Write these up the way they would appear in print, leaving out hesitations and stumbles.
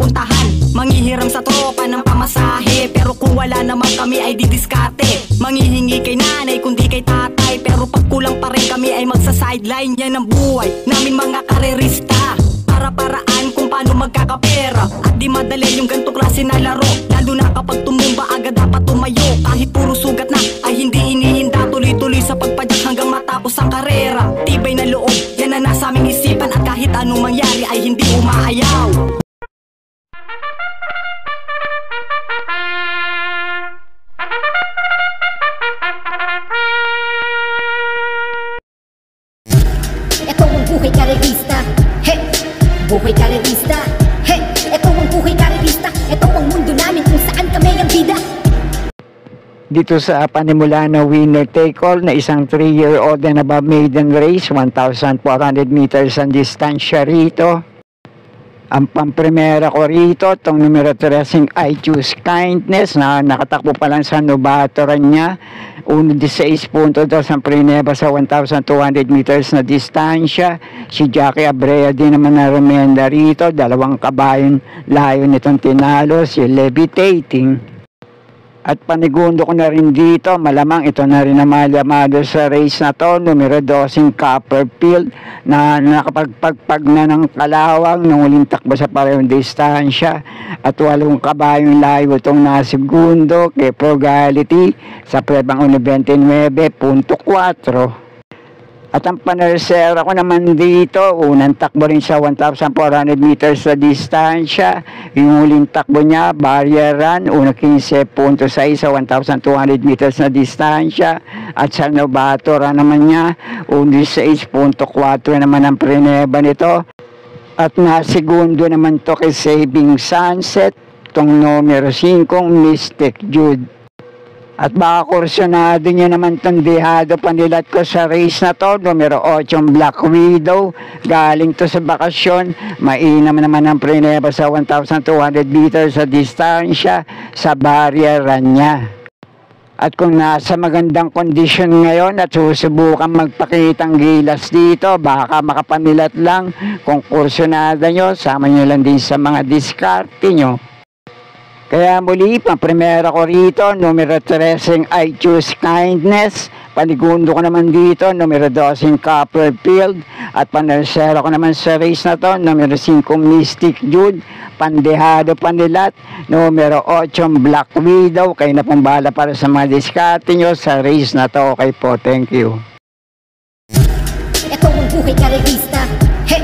pupuntahan. Manghihiram sa tropa ng pamasahe, pero kung wala naman kami ay didiskarte. Manghihingi kay nanay kundi kay tatay, pero pag kulang pa rin kami ay magsa-sideline. Yan ang buhay namin mga karerista, para-paraan kung paano magkakapera. At di madali yung gantong klase na laro, lalo na kapag tumumba agad dapat tumayo. Kahit puro sugat na ay hindi inihinda, tuloy-tuloy sa pagpadyak hanggang matapos ang karera. Tibay na loob, yan na nasa aming isipan, at kahit anong mangyari ay hindi umaayaw. Ito ang buhay karerista, he! Buhay karerista, he! Ito ang buhay karerista, ito ang mundo namin kung saan kami ang bida. Dito sa panimula na winner take all na isang 3-year-old and above maiden race, 1,400 meters ang distansya rito. Ang pampremera ko rito, itong numero 13, I Choose Kindness, na nakatakbo pa lang sa nobatoran niya. 1:16.2 ang preneba sa 1,200 meters na distansya. Si Jackie Abrea din naman na remenda rito, 2 kabayon layo nitong tinalo, si Levitating. At panigundo ko na rin dito, malamang ito na rin ang malamado sa race na to, numero 12 Copperfield, na nakapagpagpag na ng kalawang nung uling takbo sa parehong distansya. At 8 kabayong layo itong nasigundo kay Frugality sa prebang 1:29.4. At ang panersera ko naman dito, unang takbo rin sa 1,400 meters sa distansya. Yung huling takbo niya, barrier run, unang 15.6 sa 1,200 meters na distansya. At sa novato run naman niya, 16.4 naman ang preneba nito. At nasigundo naman to kay Saving Sunset, itong numero 5, Mystic Jude. At baka kursyonado nyo naman itong dehado panilat ko sa race na to, numero 8 Black Widow. Galing to sa bakasyon, mainam naman ang preneba sa 1,200 meters sa distansya sa barrier run niya. At kung nasa magandang kondisyon ngayon at susubukan magpakitang gilas dito, baka makapanilat lang. Kung kursyonado nyo, sama nyo lang din sa mga diskarte nyo. Kaya muli, pang-primera ko rito, numero 13, I Choose Kindness. Panigundo ko naman dito, numero 12, Copperfield. At panersera ko naman sa race na to, numero 5, Mystic Jude. Pandehado panilat, numero 8, Black Widow. Kayo na pong bahala para sa mga diskarte nyo sa race na to. Okay po, thank you. Ito ang buhay karerista, he!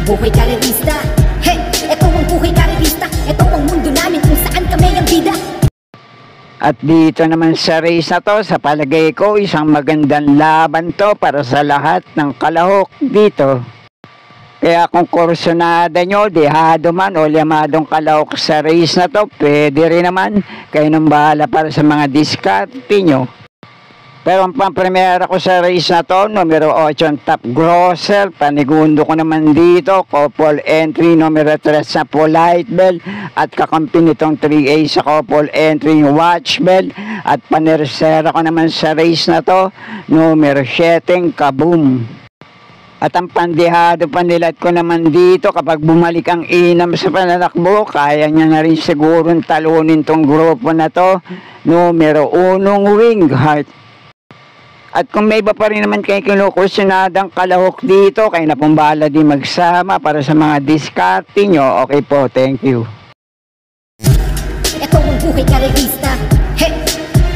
Buhay karerista, he! Ito ang buhay karerista, ito ang mundo namin kung saan kami ang bida. At dito naman sa race na to, sa palagay ko, isang magandang laban to para sa lahat ng kalahok dito. Kaya kung kursyonada nyo, dehado man o limadong kalahok sa race na to, pwede rin naman. Kayo nang bahala para sa mga diskarte nyo. Pero ang pampremera ko sa race na to, numero 8 Top Grosser. Panigundo ko naman dito, couple entry, numero 3 sa Polite Bell. At kakampi nitong 3A sa couple entry, Watch Bell. At panersera ko naman sa race na to, numero 7 Kaboom. At ang pandehado panilat ko naman dito, kapag bumalik ang inam sa pananakbo, kaya niya na rin sigurong talunin tong grupo na to, numero 1 Wing Heart. At kung may iba pa rin naman kayo kinukursyonadang kalahok dito, kayo na pong bahala din magsama para sa mga diskarte nyo. Okay po, thank you. Ito ang buhay karerista, he!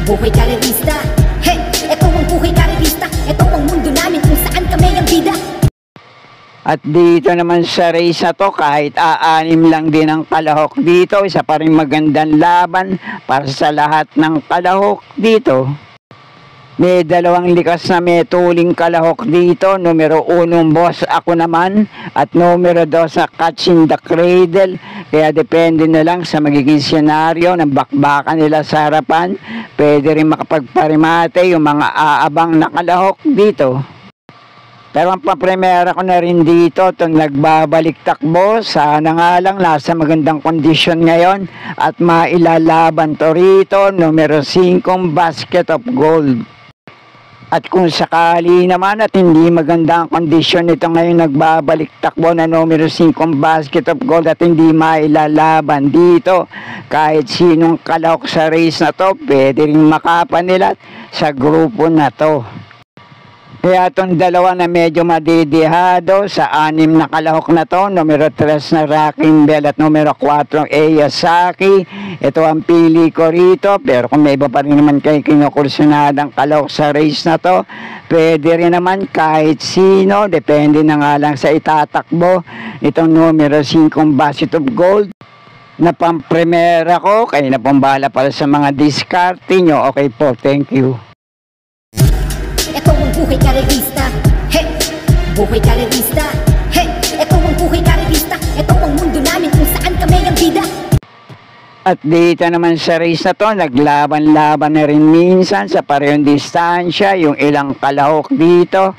Buhay karerista, he! Ito ang buhay karerista, ito ang mundo namin kung saan kami ang bida. At dito naman sa race na to, kahit aanim lang din ang kalahok dito, isa pa rin magandang laban para sa lahat ng kalahok dito. May 2 likas na may tuling kalahok dito, numero 1 Boss Ako Naman at numero 2 sa Catching the Cradle. Kaya depende na lang sa magiging senaryo ng bakbakan nila sa harapan. Pwede rin makapagparimate yung mga aabang na kalahok dito. Pero ang papremera ko na rin dito, itong nagbabalik takbo, sana nga lang nasa magandang kondisyon ngayon at mailalaban to rito, numero 5 Basket of Gold. At kung sakali naman at hindi maganda ang kondisyon nito ngayon, nagbabalik takbo na numero 5 basket of gold at hindi mailalaban dito. Kahit sinong kalahok sa race na to, pwede rin makapanilat sa grupo na to. Kaya itong dalawa na medyo madidihado sa 6 na kalahok na to, numero 3 na Rocking Bell at numero 4 Eyasaki. Ito ang pili ko rito, pero kung may iba pa rin naman kayo kinukursunadang kalahok sa race na to, pwede rin naman kahit sino, depende na nga lang sa itatakbo. Itong numero 5 Basket of Gold na pampremera ko, kayo na pambala para sa mga diskarte nyo. Okay po, thank you. Ito ang buhay karerista, he! Buhay karerista, he! Ito ang buhay karerista, ito ang mundo namin kung saan kami ang bida. At dito naman sa race na to, naglaban-laban na rin minsan sa parehong distansya, yung ilang kalahok dito.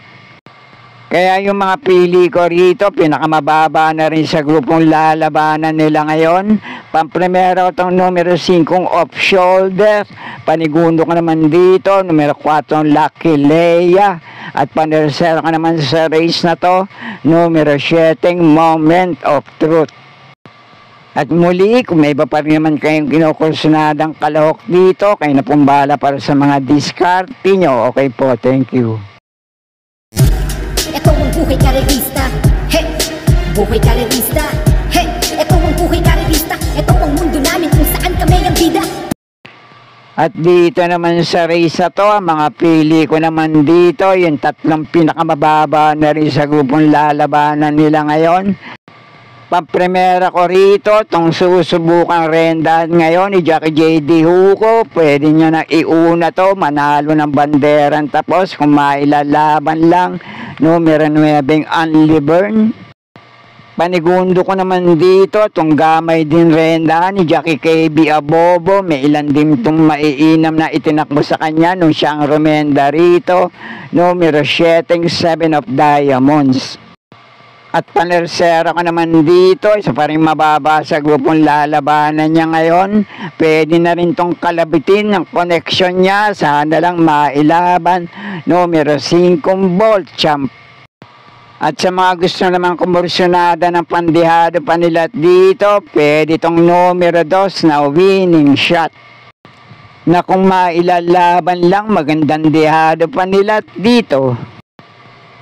Kaya yung mga pili ko rito, pinakamababa na rin sa grupong lalabanan nila ngayon. Pampremero itong numero 5 off shoulder. Panigundo ka naman dito, numero 4 Lucky Leia. At panersero ka naman sa race na to, numero 7 Moment of Truth. At muli, kung may iba pa rin naman kayong kinukursunadang kalahok dito, kayo na pumbala para sa mga diskarte nyo. Okay po, thank you. Ito ang buhay karerista, he! Buhay karerista, he! Ito ang buhay karerista, ito ang mundo namin kung saan kami ang bida. At dito naman sa race na to, ang mga pili ko naman dito, yung 3 pinakamababa na rin sa grupong lalabanan nila ngayon. Pampremera ko rito, itong susubukang rendahan ngayon ni Jackie J.D. Hugo. Pwede nyo na iuna to, manalo ng banderan. Tapos kung mailalaban lang, numero 9 Unli Burn. Panigundo ko naman dito, itong gamay din rendahan ni Jackie KB Abobo. May ilan din itong maiinam na itinakbo sa kanya nung siyang rumenda rito. Numero 7 7 of Diamonds. At panersero ka naman dito, isa pa rin mababa sa grupong lalabanan niya ngayon. Pwede na rin tong kalabitin ng connection niya, sana lang mailaban. Numero 5 Bolt Champ. At sa mga gusto naman kumursyonada ng pandihado panilat dito, pwede tong numero 2 na Winning Shot. Na kung mailalaban lang, magandang dihado panilat dito.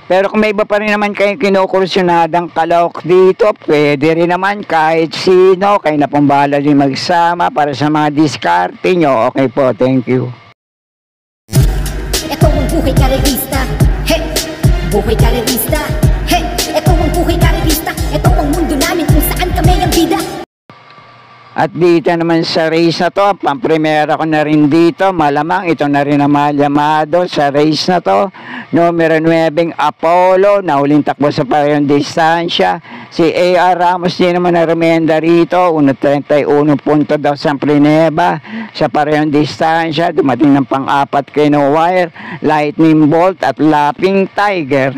Pero kung may iba pa rin naman kayong kinukursunadang kalahok dito, pwede rin naman kahit sino, kayo na pong bahala din magsama para sa mga diskarte nyo. Okay po, thank you. Ito ang buhay karerista, he! Buhay karerista, he! Ito ang buhay karerista, ito ang mundo namin kung saan kami ang bida. At dito naman sa race na to, pampremera ko na rin dito, malamang ito na rin ang malamado sa race na to. Numero 9 Apollo, na huling takbo sa parehong distansya. Si A.R. Ramos din naman na rumenda rito, 1.31 punto daw sa Plineba. Sa parehong distansya, dumating ng pang-4 kay No Wire, Lightning Bolt at Lapping Tiger.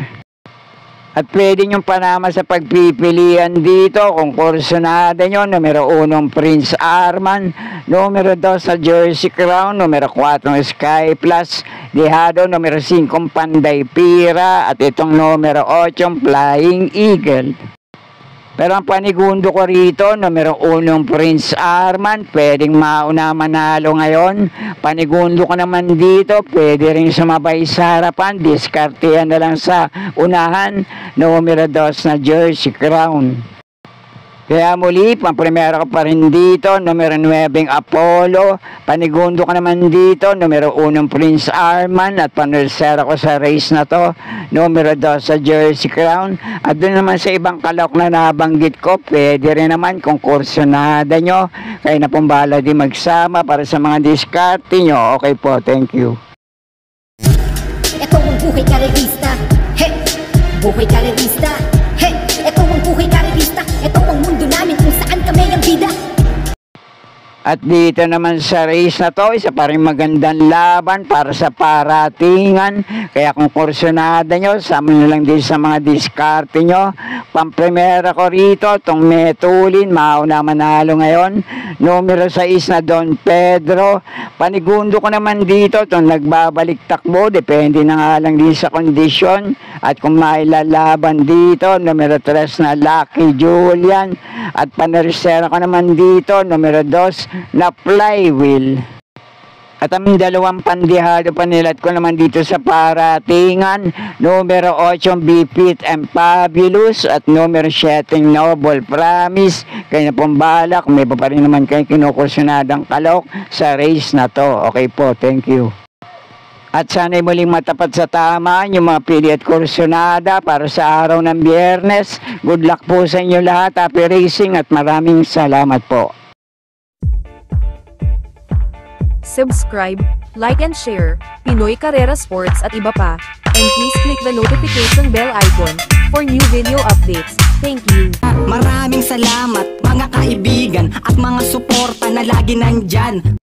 At pwede nyo panama sa pagpipilian dito kung kursunada nyo, numero 1 Prince Arman, numero 2 sa Jersey Crown, numero 4 Sky Plus, dihado numero 5 Panday Pira, at itong numero 8 Flying Eagle. Pero ang panigundo ko rito, numero 1 Prince Arman, pwedeng mauna manalo ngayon. Panigundo ko naman dito, pwede rin sumabay sa harapan, diskartehan na lang sa unahan, numero 2 na Jersey Crown. Kaya muli, pampremera ko pa rin dito, numero 9 Apollo, panigundo ko naman dito, numero 1 Prince Arman, at panersero ko sa race na to, numero 2 sa Jersey Crown. At doon naman sa ibang kalahok na nabanggit ko, pwede rin naman kung kursunada nyo, kayo na pong bahala din magsama para sa mga diskarte nyo. Okay po, thank you. Ito ang buhay karerista, he! Buhay karerista, he! Ito ang buhay karerista, ito ang mundo namin kung saan kami ang bida. At dito naman sa race na to, isa pa rin magandang laban para sa paratingan. Kaya kung kursunada nyo, sama nyo lang din sa mga diskarte nyo. Pampremera ko rito, itong Metulin, mauna manalo ngayon. Numero 6 na Don Pedro. Panigundo ko naman dito, itong nagbabalik takbo, depende na nga lang din sa kondisyon. At kung mailalaban dito, numero 3 na Lucky Julian. At panersera ko naman dito, numero 2 na Flywheel. At ang dalawang pandihado panilat ko naman dito sa paratingan, numero 8 Bipit and Fabulous at numero 7 Noble Promise. Kaya na pong balak, may pa rin naman kayo kinukursunadang kalok sa race na to. Okay po, thank you. At sana'y muling matapat sa tama yung mga pili at kursunada para sa araw ng Biyernes. Good luck po sa inyo lahat. Happy racing at maraming salamat po. Subscribe, like and share, Pinoy Carrera Sports at iba pa. And please click the notification bell icon for new video updates. Thank you. Maraming salamat mga kaibigan at mga suporta na lagi nandyan.